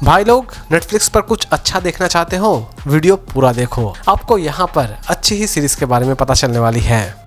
भाई लोग नेटफ्लिक्स पर कुछ अच्छा देखना चाहते हो, वीडियो पूरा देखो, आपको यहाँ पर अच्छी ही सीरीज के बारे में पता चलने वाली है।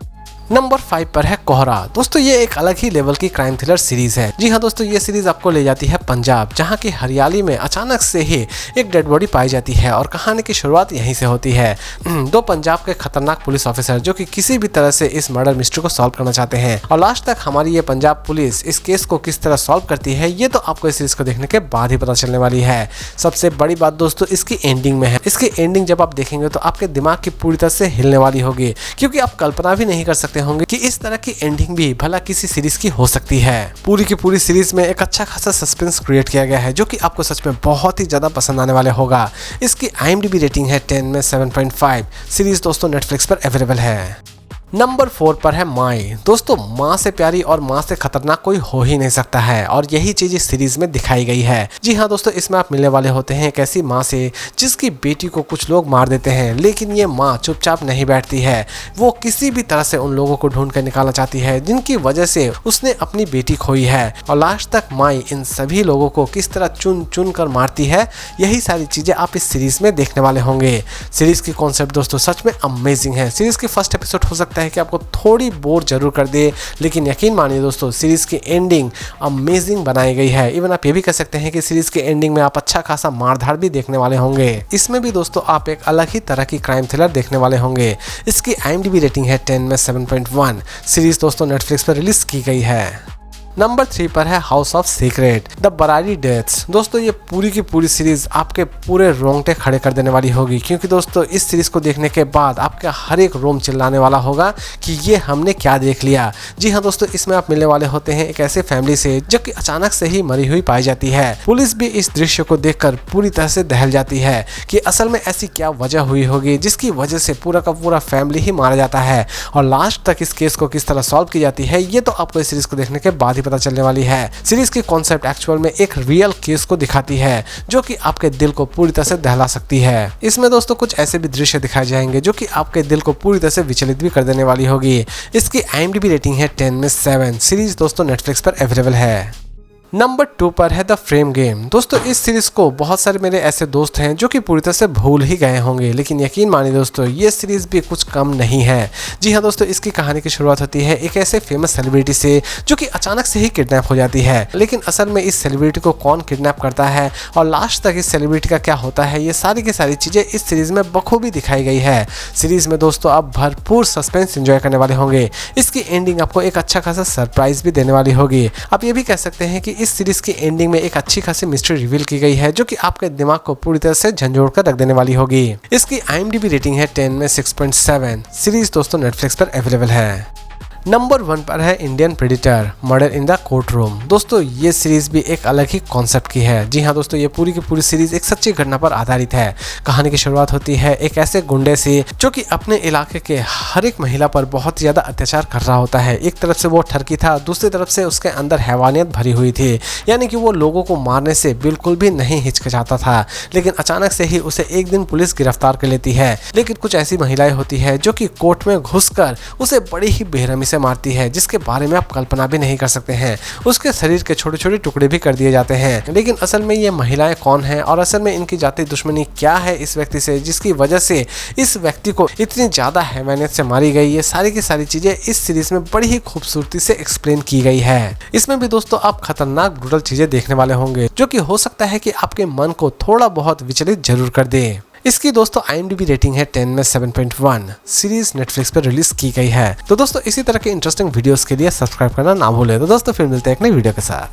नंबर 5 पर है कोहरा। दोस्तों ये एक अलग ही लेवल की क्राइम थ्रिलर सीरीज है। जी हाँ दोस्तों, ये सीरीज आपको ले जाती है पंजाब, जहाँ की हरियाली में अचानक से ही एक डेड बॉडी पाई जाती है और कहानी की शुरुआत यहीं से होती है। दो पंजाब के खतरनाक पुलिस ऑफिसर जो कि किसी भी तरह से इस मर्डर मिस्ट्री को सॉल्व करना चाहते हैं और लास्ट तक हमारी ये पंजाब पुलिस इस केस को किस तरह सॉल्व करती है ये तो आपको इस सीरीज को देखने के बाद ही पता चलने वाली है। सबसे बड़ी बात दोस्तों इसकी एंडिंग में है। इसकी एंडिंग जब आप देखेंगे तो आपके दिमाग की पूरी तरह से हिलने वाली होगी, क्योंकि आप कल्पना भी नहीं कर सकते होंगे कि इस तरह की एंडिंग भी भला किसी सीरीज की हो सकती है। पूरी की पूरी सीरीज में एक अच्छा खासा सस्पेंस क्रिएट किया गया है जो कि आपको सच में बहुत ही ज्यादा पसंद आने वाले होगा। इसकी IMDb रेटिंग है 10 में 7.5। सीरीज दोस्तों नेटफ्लिक्स पर अवेलेबल है। नंबर 4 पर है माई। दोस्तों माँ से प्यारी और माँ से खतरनाक कोई हो ही नहीं सकता है और यही चीज इस सीरीज में दिखाई गई है। जी हाँ दोस्तों, इसमें आप मिलने वाले होते हैं एक ऐसी माँ से जिसकी बेटी को कुछ लोग मार देते हैं, लेकिन ये माँ चुपचाप नहीं बैठती है। वो किसी भी तरह से उन लोगों को ढूंढ कर निकालना चाहती है जिनकी वजह से उसने अपनी बेटी खोई है और लास्ट तक माई इन सभी लोगों को किस तरह चुन चुन कर मारती है, यही सारी चीजें आप इस सीरीज में देखने वाले होंगे। सीरीज की कॉन्सेप्ट दोस्तों सच में अमेजिंग है। सीरीज की फर्स्ट एपिसोड हो सकता है कि आपको थोड़ी बोर जरूर कर दे, लेकिन यकीन मानिए दोस्तों सीरीज की एंडिंग अमेजिंग बनाई गई है। इवन आप ये भी कह सकते हैं कि सीरीज के एंडिंग में आप अच्छा खासा मारधाड़ भी देखने वाले होंगे। इसमें भी दोस्तों आप एक अलग ही तरह की क्राइम थ्रिलर देखने वाले होंगे। इसकी IMDb रेटिंग है 10 में 7.1। सीरीज दोस्तों नेटफ्लिक्स पर रिलीज की गई है। नंबर 3 पर है house of secret the Barari deaths. दोस्तों ये पूरी की पूरी सीरीज आपके पूरे रोंगटे खड़े कर देने वाली होगी, क्योंकि दोस्तों इस सीरीज को देखने के बाद आपका हर एक रोम चिल्लाने वाला होगा कि ये हमने क्या देख लिया। जी हाँ दोस्तों, इसमें आप मिलने वाले होते हैं एक ऐसे फैमिली से जो कि अचानक से ही मरी हुई पाई जाती है। पुलिस भी इस दृश्य को देखकर पूरी तरह से दहल जाती है कि असल में ऐसी क्या वजह हुई होगी जिसकी वजह से पूरा का पूरा फैमिली ही मारा जाता है और लास्ट तक इस केस को किस तरह सॉल्व की जाती है ये तो आपको इस सीरीज को देखने के बाद ही पता चलने वाली है। सीरीज की कॉन्सेप्ट एक्चुअल में एक रियल केस को दिखाती है जो कि आपके दिल को पूरी तरह से दहला सकती है। इसमें दोस्तों कुछ ऐसे भी दृश्य दिखाए जाएंगे जो कि आपके दिल को पूरी तरह से विचलित भी कर देने वाली होगी। इसकी IMDb रेटिंग है 10 में 7। सीरीज दोस्तों नेटफ्लिक्स पर अवेलेबल है। नंबर 2 पर है द फ्रेम गेम। दोस्तों इस सीरीज को बहुत सारे मेरे ऐसे दोस्त हैं जो कि पूरी तरह से भूल ही गए होंगे, लेकिन यकीन मानिए दोस्तों ये सीरीज भी कुछ कम नहीं है। जी हाँ दोस्तों, इसकी कहानी की शुरुआत होती है एक ऐसे फेमस सेलिब्रिटी से जो कि अचानक से ही किडनैप हो जाती है, लेकिन असल में इस सेलिब्रिटी को कौन किडनैप करता है और लास्ट तक इस सेलिब्रिटी का क्या होता है, ये सारी की सारी चीजें इस सीरीज में बखूबी दिखाई गई है। सीरीज में दोस्तों आप भरपूर सस्पेंस एंजॉय करने वाले होंगे। इसकी एंडिंग आपको एक अच्छा खासा सरप्राइज भी देने वाली होगी। आप ये भी कह सकते हैं कि इस सीरीज की एंडिंग में एक अच्छी खासी मिस्ट्री रिवील की गई है जो कि आपके दिमाग को पूरी तरह से झंझोड़ कर रख देने वाली होगी। इसकी IMDb रेटिंग है 10 में 6.7। सीरीज दोस्तों नेटफ्लिक्स पर अवेलेबल है। नंबर 1 पर है Indian predator murder in the court room. दोस्तों ये सीरीज भी एक अलग ही कॉन्सेप्ट की है। जी हाँ दोस्तों, ये पूरी की पूरी सीरीज एक सच्ची घटना पर आधारित है। कहानी की शुरुआत होती है एक ऐसे गुंडे से जो कि अपने इलाके के हर एक महिला पर बहुत ज्यादा अत्याचार कर रहा होता है। एक तरफ से वो ठरकी था, दूसरी तरफ से उसके अंदर हैवानियत भरी हुई थी, यानी कि वो लोगों को मारने से बिल्कुल भी नहीं हिचकिचाता था। लेकिन अचानक से ही उसे एक दिन पुलिस गिरफ्तार कर लेती है, लेकिन कुछ ऐसी महिलाएं होती है जो कि कोर्ट में घुसकर उसे बड़ी ही बेरहमी मारती है जिसके बारे में आप कल्पना भी नहीं कर सकते हैं। उसके शरीर के छोटे छोटे टुकड़े भी कर दिए जाते हैं। लेकिन असल में ये महिलाएं कौन हैं और असल में इनकी जाती दुश्मनी क्या है इस व्यक्ति से जिसकी वजह से इस व्यक्ति को इतनी ज्यादा हैवानियत से मारी गई, ये सारी की सारी चीजें इस सीरीज में बड़ी ही खूबसूरती से एक्सप्लेन की गई है। इसमें भी दोस्तों आप खतरनाक ब्रूटल चीजें देखने वाले होंगे जो कि हो सकता है कि आपके मन को थोड़ा बहुत विचलित जरूर कर दे। इसकी दोस्तों IMDb रेटिंग है 10 में 7.1। सीरीज नेटफ्लिक्स पर रिलीज की गई है। तो दोस्तों इसी तरह के इंटरेस्टिंग वीडियोस के लिए सब्सक्राइब करना ना भूलें। तो दोस्तों फिर मिलते हैं एक नई वीडियो के साथ।